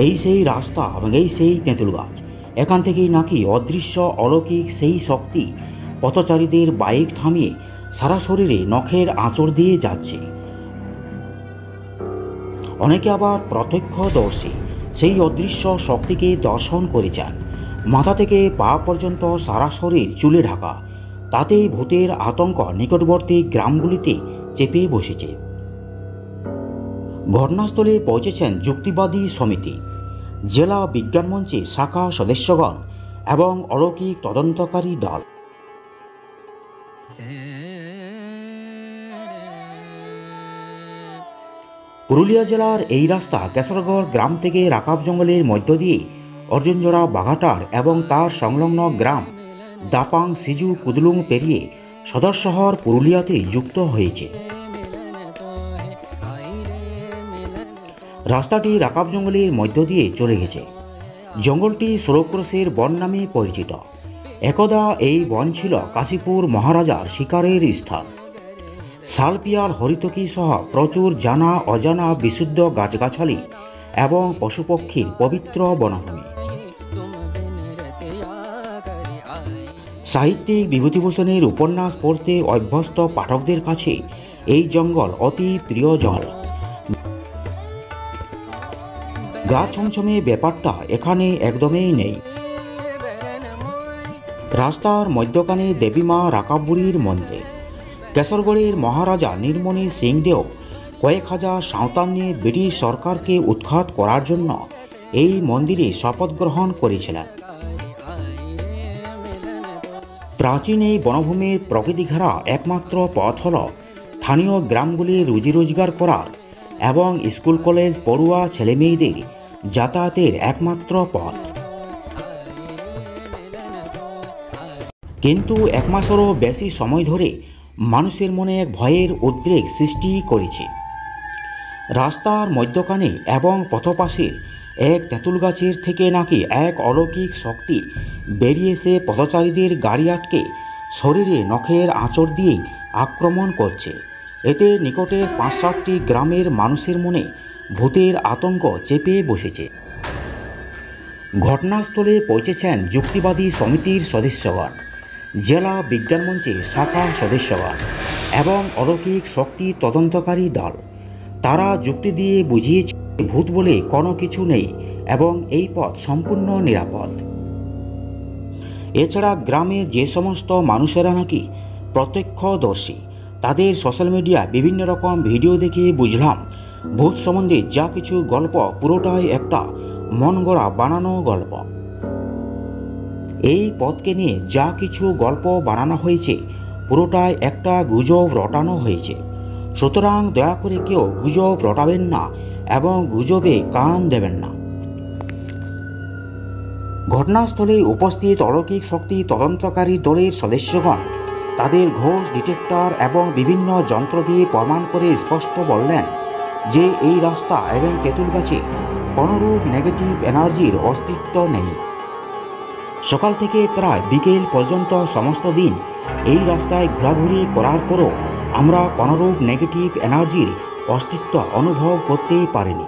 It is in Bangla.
এই সেই রাস্তা এবং এই সেই তেঁতুল গাছ। এখান থেকেই নাকি অদৃশ্য অলৌকিক সেই শক্তি পথচারীদের বাইক থামিয়ে সারা শরীরে নখের আঁচড় দিয়ে যাচ্ছে। অনেকে আবার প্রত্যক্ষদর্শী সেই অদৃশ্য শক্তিকে দর্শন করেছেন। মাথা থেকে পা পর্যন্ত সারা শরীর চুলে ঢাকা, তাতেই ভূতের আতঙ্ক নিকটবর্তী গ্রামগুলিতে চেপে বসেছে। ঘটনাস্থলে পৌঁছেছেন যুক্তিবাদী সমিতি, জেলা বিজ্ঞান মঞ্চের শাখা সদস্যগণ এবং অলৌকিক তদন্তকারী দল। পুরুলিয়া জেলার এই রাস্তা কেশরগড় গ্রাম থেকে রাকাব জঙ্গলের মধ্য দিয়ে অর্জুনজোড়া বাঘাটার এবং তার সংলগ্ন গ্রাম দাপাং সিজু কুদলুং পেরিয়ে সদর শহর পুরুলিয়াতে যুক্ত হয়েছে। রাস্তাটি রাকাব জঙ্গলের মধ্য দিয়ে চলে গেছে। জঙ্গলটি ষোলক্রোশের বন নামে পরিচিত। একদা এই বন ছিল কাশীপুর মহারাজার শিকারের স্থান। শালপিয়াল, হরিতকি সহ প্রচুর জানা অজানা বিশুদ্ধ গাছগাছালি এবং পশুপক্ষীর পবিত্র বনভূমি। সাহিত্যিক বিভূতিভূষণের উপন্যাস পড়তে অভ্যস্ত পাঠকদের কাছে এই জঙ্গল অতি প্রিয় জল। গা ছমছমে ব্যাপারটা এখানে একদমই নেই। রাস্তার মধ্যখানে দেবীমা রাকাববুড়ির মন্দির। কেশরগড়ের মহারাজা নীলমণি সিংদেও কয়েক হাজার সাঁওতাল নিয়ে ব্রিটিশ সরকারকে উৎখাত করার জন্য এই মন্দিরে শপথ গ্রহণ করেছিলেন। প্রাচীন এই বনভূমির প্রকৃতি ঘেরা একমাত্র পথ হল স্থানীয় গ্রামগুলি রুজি রোজগার করার এবং স্কুল কলেজ পড়ুয়া ছেলেমেয়েদের যাতায়াতের একমাত্র পথ। কিন্তু এক মাসেরও বেশি সময় ধরে মানুষের মনে এক ভয়ের উদ্রেক সৃষ্টি করেছে। রাস্তার মধ্যখানে এবং পথপাশের এক তেঁতুল গাছের থেকে নাকি এক অলৌকিক শক্তি বেরিয়ে এসে পথচারীদের গাড়ি আটকে শরীরে নখের আঁচড় দিয়ে আক্রমণ করছে। এতে নিকটের ৫-৭টি গ্রামের মানুষের মনে ভূতের আতঙ্ক চেপে বসেছে। ঘটনাস্থলে পৌঁছেছেন যুক্তিবাদী সমিতির সদস্যগণ, জেলা বিজ্ঞান মঞ্চের শাখা সদস্যগণ এবং অলৌকিক শক্তি তদন্তকারী দল। তারা যুক্তি দিয়ে বুঝিয়েছে ভূত বলে কোনো কিছু নেই এবং এই পথ সম্পূর্ণ নিরাপদ। এছাড়া গ্রামের যে সমস্ত মানুষেরা নাকি প্রত্যক্ষদর্শী, তাদের সোশ্যাল মিডিয়ায় বিভিন্ন রকম ভিডিও দেখে বুঝলাম ভূত সম্বন্ধে যা কিছু গল্প পুরোটাই একটা মন গড়া বানানো গল্প। এই পথকে নিয়ে যা কিছু গল্প বানানো হয়েছে পুরোটাই একটা গুজব রটানো হয়েছে। সুতরাং দয়া করে কেউ গুজব রটাবেন না এবং গুজবে কান দেবেন না। ঘটনাস্থলে উপস্থিত অলৌকিক শক্তি তদন্তকারী দলের সদস্যগণ তাদের ঘোষ ডিটেক্টর এবং বিভিন্ন যন্ত্র দিয়ে প্রমাণ করে স্পষ্ট বললেন যে এই রাস্তা এবং তেঁতুল গাছে কোনোরূপ নেগেটিভ এনার্জির অস্তিত্ব নেই। সকাল থেকে প্রায় বিকেল পর্যন্ত সমস্ত দিন এই রাস্তায় ঘোরাঘুরি করার পরও আমরা কোনোরূপ নেগেটিভ এনার্জির অস্তিত্ব অনুভব করতেই পারিনি।